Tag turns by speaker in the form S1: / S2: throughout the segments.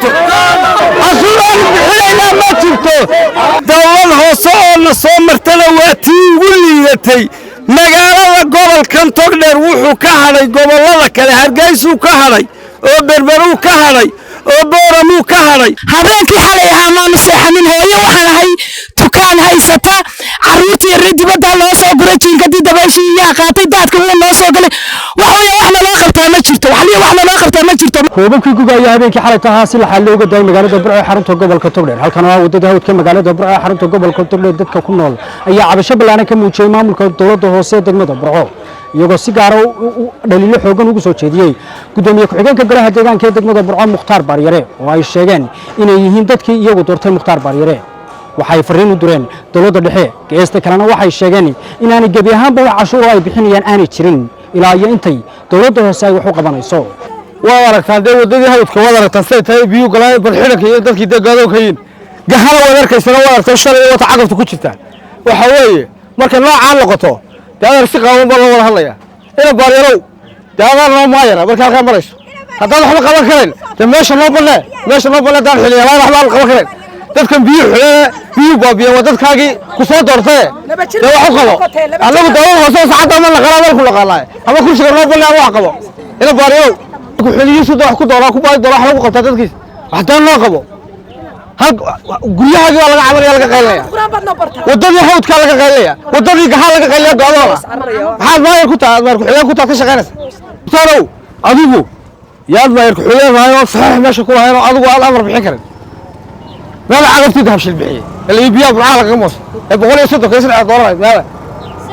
S1: jirto cashuuraan bixinayna ma jirto dawlad hoose oo na soo martana waa tii ugu liidatay magaalada gobolkan togdheer wuxuu ka hadhay gobollada kale hargeysuu ka hadhay oo berberuu ka hadhay oo booramuu ka hadhay
S2: habeenkii xalay ahaa maanu seexanin hooyo waxaan ahay tukaan haysata carruurtii yarri dibadda loo soo guray jiinkadii dabayshii iyaa qaatay daadka wuu noo soo galay wax naloo qabtaa ma jirto wax naloo qabtaa ma jirto
S3: roobabkii guga ayaa habeenkii xalay tahaa si la xal looga daayay magaalada Burco ee xarunta gobolka Togdheer halkan waa wadada hawdka magaalada Burco ee xarunta gobolka Togdheer dadka ku nool ayaa cabasho balaaran ka muujiyay maamulka dawladda hoose ee degmada Burco iyagoo si gaar ah dhaliilo xoogan ugu soo jeediyay gudoomiye ku-xigeenka golaha deegaanka ee degmada Burco Mukhtaar Baryare oo ay sheegeen inay yihiin dadkii iyagu doortay Mukhtaar Baryare waxay fariin u direen dawladda dhexe geesta kalena waxay sheegeen inaanay gebi ahaanba wax cashuur ay bixinayaan aanay jirin ilaa iyo intay dawladda hoose ay wax u qabanayso
S1: waa aragtaan dee wadadii hawdka waa aragtaan say tahay biyo galay barxidhanka iyo dadkii deegaado ka yiin gahana waa arkaysana waa aragtaan shalay wata cagafta ku jirta waxa weeye marka noocaan noqoto daadar si qaawan baa loo wada hadlaya ina Baryaro daadar noo maayana marka halka marayso haddaan waxba qaban karin meesha noo balle daan xiliya waxba qaban karin dadkan biyo baabiya wadadkaagii ku soo doortay ee wax u qabo anagu dawlad hoose saacada ma la qalaad ku laqalay ama ku shaqo noo balle wax qabo ina Baryaro ku xiliyisu wax ku doora ku baay doora wax lagu qabta dadkiis waxtaan noo qabo guryahaagi waa laga cabanaya laga qaylaya wadadii hawdka laga qaylaya wadadii gaha laga qaylaya go'doona maxaad maayar ku tahay maayar ku xigeen ku tahay ka shaqeynaysa tarow adigu yaad maayar ku xigeen raayo sax meesha ku hayno adigu aad amar bixin karin meel cagaftii habshil bixiyay ilaa biyo burca laga moos ee $130 ka saddex doolar meel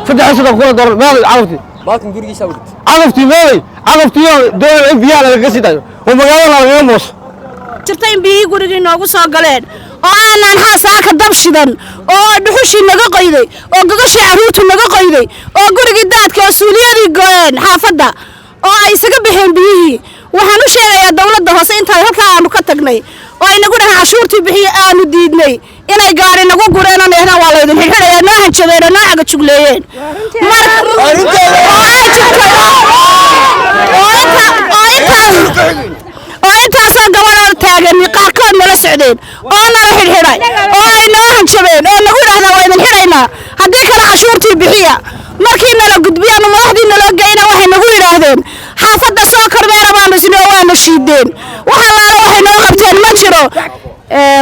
S1: $300 meel cagaftii
S4: baalkan gurigiisa u dhigtay
S1: cagaftii doolar biyo laga sidayo oo magaalada laga moos
S2: jirta in biyo gurigii noogu soo galeen oo aanan xasaaka dab shidan oo dhuxushii naga qoyday oo gogashii carruurtu naga qoyday oo gurigii daadka oo suuliyadii go'een xaafadda oo ay isaga bixeen biyihii waxaan u sheegayaa dawladda hoose intaan halkaa aanu ka tagnay oo ay nagu dhahaan cashuurtii bixiye aanu diidnay inay gaari nagu gureen oo neehdaan waa laydin xidhxidhaya noo hanjabeen oo noo xaga jugleeyeen intaasoo gabadhoo taagan qaarkood nala socdeen oo nala xidhxidhay oo ay noo hanjabeen oo nagu idhahdaan waa idin xidhaynaa haddii kale cashuurtii bixiya markii nala gudbiyaanu madaxdii naloo geyna waxay nagu yidhaahdeen xaafadda soo kormeera baanu isni oo waana shiideen wax allaala waxay noo qabteen ma jiro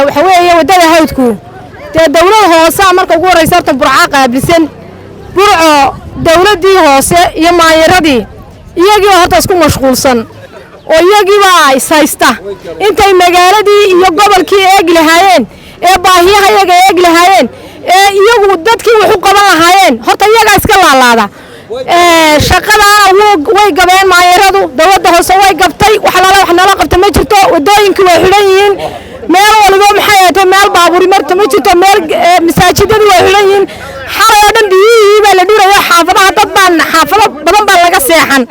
S5: waxa weeye wadada hawdku dee dawlad hoose marka ugu horeysa horta Burco qaabilsan Burco dawladii hoose iyo maayaradii iyagii horta isku mashquulsan oo iyagii baa haysta intay magaaladii iyo gobolkii eeg lahaayeen ee baahiyaha iyaga eeg lahaayeen ee iyagu dadkii wax u qaban lahaayeen horta iyaga iska laalaada shaqadaana way gabeen maayaradu dawladda hoose way gabtay wax nala qabta ma jirto wadooyinkii way xidhan yihiin meel waliba maxay ahayd meel baaburi marta ma jirto meel masaajidadu way xidhan yihiin xalay oo dhan biyihii baa la dhuraya xaafado badan baa laga seexan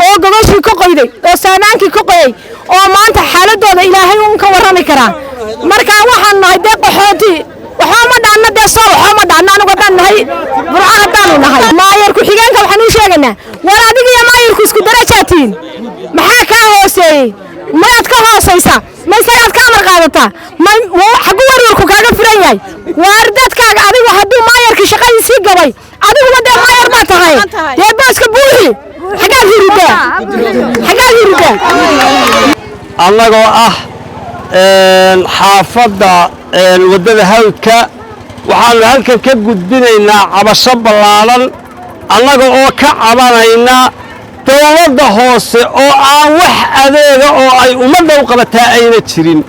S5: oo gogashii ka qoyday oo saamaankii ka qoyay oo maanta xaaladooda ilaahay uun ka warrami karaa marka waxaan nahay dee qaxooti waxaa ma dhaanna dee soo waxaa ma dhaanna anigu haddaan nahay Burco haddaanu nahay maayar ku-xigeenka waxaan u sheegaynaa war adiga iyo maayarku isku darajaatiin maxaa kaa hooseeyey mayaad ka hoosaysa ma isagaad ka amar qaadataa xagu warwarku kaaga furan yahay waar dadkaaga adigu hadduu maayarkii shaqadiisii gabay adiguba dee maayar baa tahay dee booska buuxi xagaad yiridaa
S1: annagoo ah xaafadda wadada hawdka waxaanu halkan ka gudbinaynaa cabasho ballaaran annaga oo ka cabanayna dawladda hoose oo aan wax adeega oo ay ummadda u qabataa ayna jirin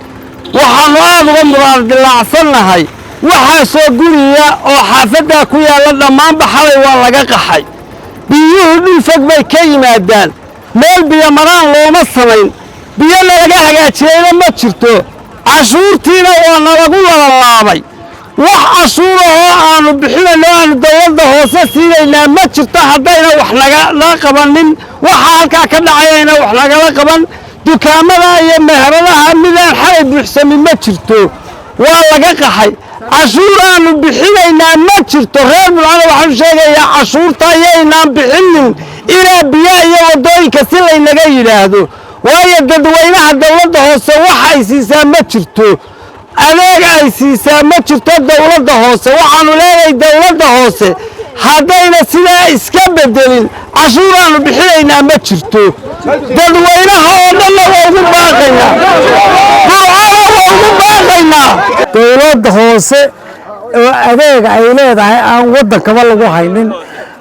S1: waxaannu aad uga muraaddilaacsannahay waxaasoo guriga oo xaafaddaa ku yaalla dhammaanba xalay waa laga qaxay biyuhu dhul fog bay ka yimaadaan meel biyo maraan looma samayn biyo nalaga hagaajiyeyna ma jirto cashuurtiina waa nalagu ladalaabay wax cashuurahoo aanu bixinayno aanu dawladda hoose siinaynaa ma jirto haddayna wax nagala qabanin waxa halkaa ka dhacayayna wax nagala qaban dukaamada iyo meheradaha midaan xalay buuxsamin ma jirto waa laga qaxay cashuur aanu bixinaynaa ma jirto reer Burco waxaan sheegayaa cashuurta ayaynaan bixinin ilaa biyaha iyo wadooyinka si laynaga yidhaahdo waayo dadweynaha dawladda hoose wax ay siisaa ma jirto adeeg ay siisaa ma jirto dawladda hoose waxaanu leeyahay dawladda hoose haddayna sidaa iska bedelin cashuuraannu bixinaynaa ma jirto dadweynaha oo dhanna waa ugu baaqaynaa burcada waa ugu baaqaynaa
S4: dawladda hoose oo adeeg ay leedahay aan waddankaba lagu haynin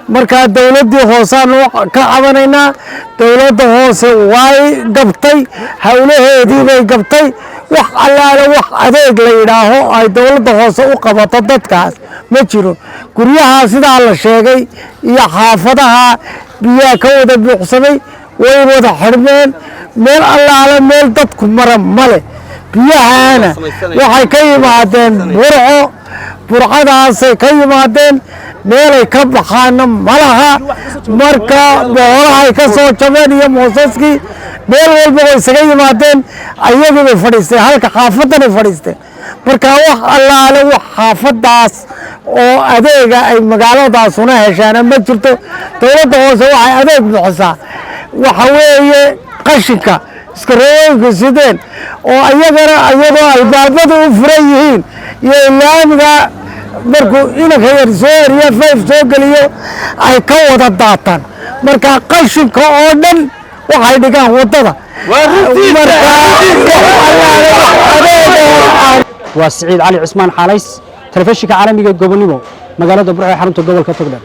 S4: markaa dawladdii hooseaanu ka cabanaynaa dawladda hoose way gabtay howlaheedii bay gabtay wax allaale wax adeeg la yidhaaho ay dawladda hoose u qabato dadkaas ma jiro guryaha sidaa la sheegay iyo xaafadaha biyaha ka wada buuxsamay way wada xidhmeen meel allaale meel dadku mara male biyahaana waxay ka yimaadeen burcadaasay ka yimaadeen meelay ka baxaana malaha marka boolahay ka soo jabeen iyo moosaskii meel walba way isaga yimaadeen ayagii bay fadhiisteen halka xaafadanay fadhiisteen marka wax allaale wax xaafadaas oo adeega ay magaaladaasuna heshaana ma jirto dawladda hoose waxay adeeg bixisaa waxa weeye qashinka iskarooyinka sideen oo ayagana iyadoo albaabada u furan yihiin iyo laamiga markuu inanka yar soo eriya fayf soo geliyo ay ka wada daataan marka qashinka oo dhan waxay dhigaan waddada
S3: waa Siciid Cali Cismaan Xalays telefishinka caalamiga Gobonimo magaalada Burco ee xarunta gobolka Togdheer